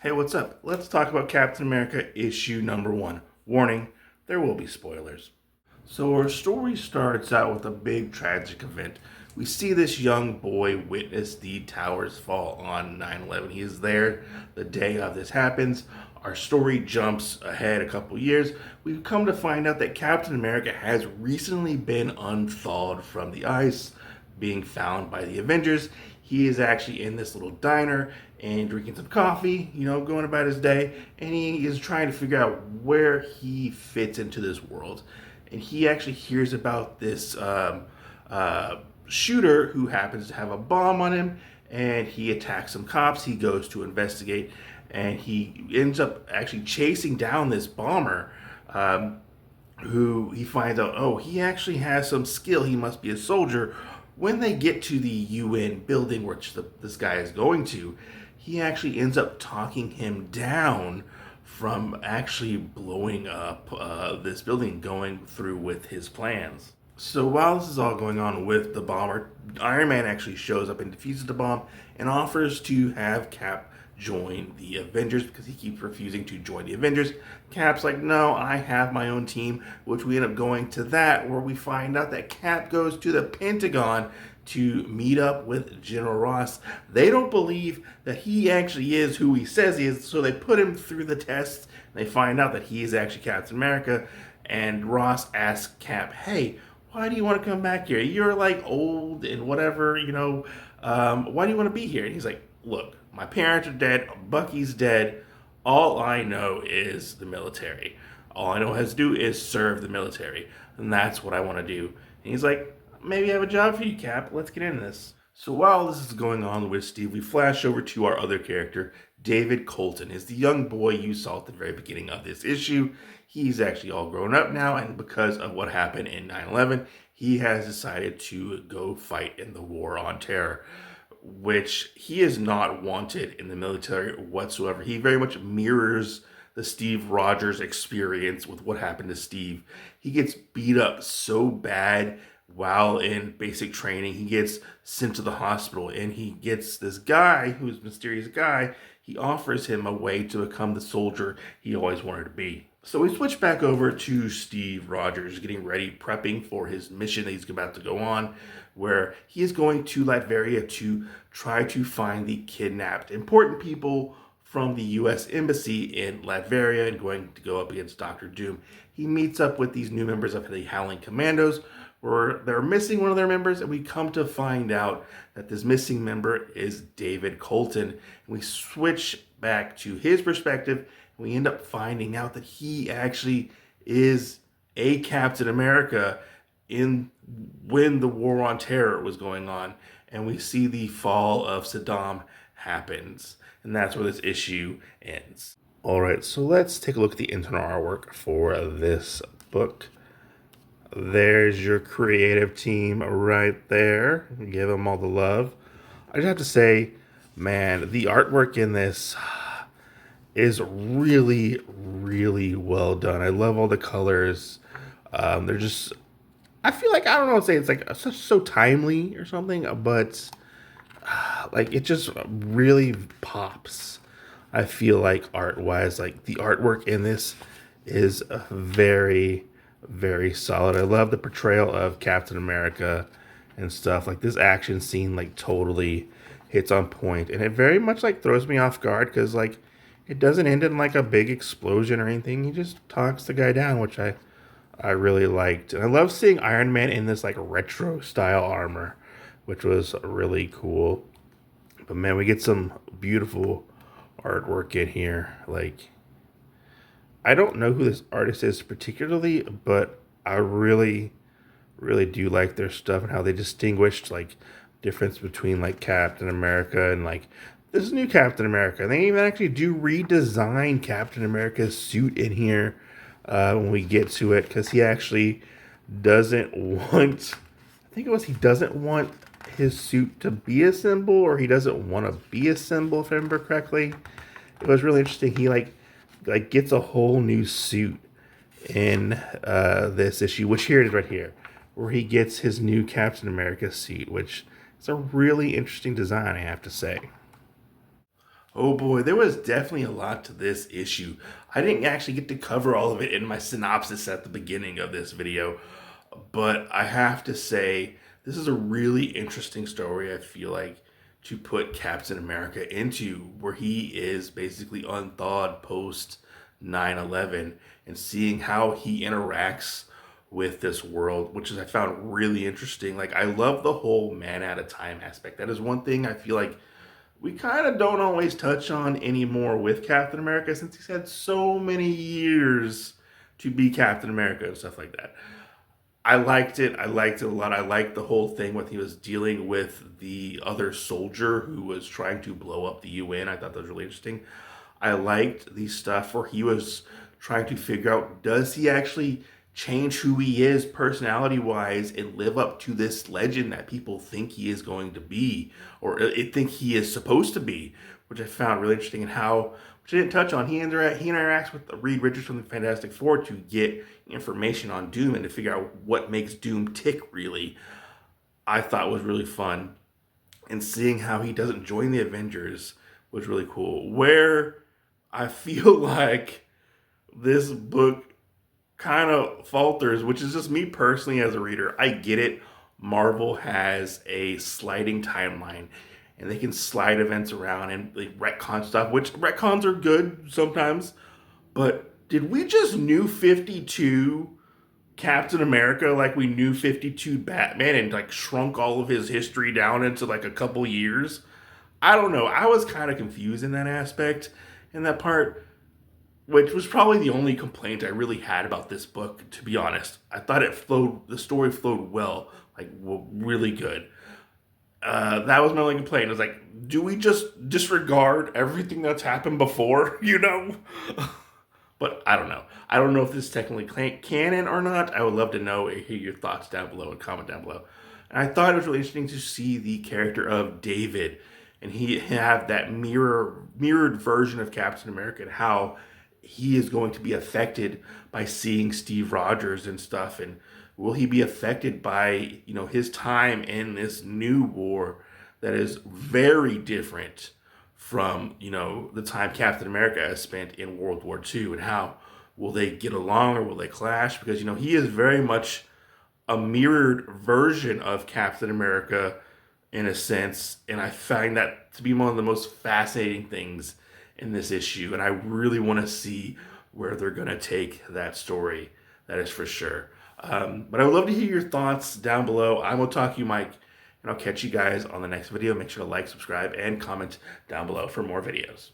Hey, what's up? Let's talk about Captain America issue number 1. Warning, there will be spoilers. So our story starts out with a big tragic event. We see this young boy witness the towers fall on 9/11. He is there the day of this happens. Our story jumps ahead a couple years. We've come to find out that Captain America has recently been unthawed from the ice, being found by the Avengers. He is actually in this little diner and drinking some coffee, going about his day, and he is trying to figure out where he fits into this world. And he actually hears about this shooter who happens to have a bomb on him, and he attacks some cops. He goes to investigate, and he ends up actually chasing down this bomber, who he finds out, oh, he actually has some skill. He must be a soldier. When they get to the UN building, which this guy is going to, he actually ends up talking him down from actually blowing up this building, going through with his plans. So while this is all going on with the bomber, Iron Man actually shows up and defuses the bomb and offers to have Cap join the Avengers because he keeps refusing to join the Avengers. Cap's like, no, I have my own team, which we end up going to that, where we find out that Cap goes to the Pentagon to meet up with General Ross. They don't believe that he actually is who he says he is, so they put him through the test. They find out that he is actually Captain America, and Ross asks Cap, hey, why do you want to come back here? You're like old and whatever, why do you want to be here? And he's like, look, my parents are dead, Bucky's dead, all I know is the military. All I know how to do is serve the military, and that's what I want to do. And he's like, maybe I have a job for you, Cap. Let's get into this. So while this is going on with Steve, we flash over to our other character, David Colton. Is the young boy you saw at the very beginning of this issue. He's actually all grown up now, and because of what happened in 9/11, he has decided to go fight in the war on terror, which he is not wanted in the military whatsoever. He very much mirrors the Steve Rogers experience with what happened to Steve. He gets beat up so bad while in basic training. He gets sent to the hospital, and he gets this guy, who's a mysterious guy, he offers him a way to become the soldier he always wanted to be. So we switch back over to Steve Rogers getting ready, prepping for his mission that he's about to go on, where he is going to Latveria to try to find the kidnapped important people from the U.S. Embassy in Latveria and going to go up against Dr. Doom. He meets up with these new members of the Howling Commandos, where they're missing one of their members, and we come to find out that this missing member is David Colton. And we switch back to his perspective, and we end up finding out that he actually is a Captain America when the war on terror was going on, and we see the fall of Saddam happens, and that's where this issue ends. All right, so let's take a look at the internal artwork for this book. There's your creative team right there. Give them all the love. I just have to say, man, the artwork in this is really, really well done. I love all the colors. They're just, I feel like, I don't know what to say, it's like so timely or something, but like it just really pops. I feel like art-wise, like the artwork in this is very, very solid. I love the portrayal of Captain America and stuff. Like this action scene like totally hits on point, and it very much like throws me off guard because like it doesn't end in like a big explosion or anything. He just talks the guy down, which I really liked. And I love seeing Iron Man in this like retro style armor, which was really cool. But man, we get some beautiful artwork in here. Like, I don't know who this artist is particularly, but I really, really do like their stuff and how they distinguished like difference between like Captain America and like this new Captain America. They even actually do redesign Captain America's suit in here when we get to it, because he actually doesn't want, I think it was he doesn't want his suit to be a symbol, or he doesn't want to be a symbol, if I remember correctly. It was really interesting. He like gets a whole new suit in this issue, which here it is right here, where he gets his new Captain America suit, which is a really interesting design, I have to say. Oh boy, there was definitely a lot to this issue. I didn't actually get to cover all of it in my synopsis at the beginning of this video, but I have to say, this is a really interesting story, I feel like, to put Captain America into, where he is basically unthawed post 9/11 and seeing how he interacts with this world, which is I found really interesting. Like, I love the whole man at a time aspect. That is one thing I feel like we kind of don't always touch on anymore with Captain America, since he's had so many years to be Captain America and stuff like that. I liked it. I liked it a lot. I liked the whole thing when he was dealing with the other soldier who was trying to blow up the UN. I thought that was really interesting. I liked the stuff where he was trying to figure out, does he actually change who he is personality wise and live up to this legend that people think he is going to be, or think he is supposed to be, which I found really interesting. And how, which I didn't touch on, he interacts with Reed Richards from the Fantastic Four to get information on Doom and to figure out what makes Doom tick, really. I thought was really fun. And seeing how he doesn't join the Avengers was really cool. Where I feel like this book kind of falters, which is just me personally as a reader. I get it. Marvel has a sliding timeline and they can slide events around and like retcon stuff, which retcons are good sometimes. But did we just new 52 Captain America like we knew 52 Batman and like shrunk all of his history down into like a couple years? I don't know. I was kind of confused in that aspect, in that part, which was probably the only complaint I really had about this book, to be honest. I thought the story flowed well, like really good. That was my only complaint. It was like, do we just disregard everything that's happened before, you know? But I don't know. I don't know if this is technically canon or not. I would love to know, hear your thoughts down below and comment down below. And I thought it was really interesting to see the character of David, and he have that mirrored version of Captain America, and how he is going to be affected by seeing Steve Rogers and stuff, and will he be affected by, you know, his time in this new war that is very different from, you know, the time Captain America has spent in World War II, and how will they get along or will they clash? Because, you know, he is very much a mirrored version of Captain America in a sense, and I find that to be one of the most fascinating things in this issue, and I really want to see where they're going to take that story. That is for sure. But I would love to hear your thoughts down below. I'm going to talk to you, Mike, and I'll catch you guys on the next video. Make sure to like, subscribe, and comment down below for more videos.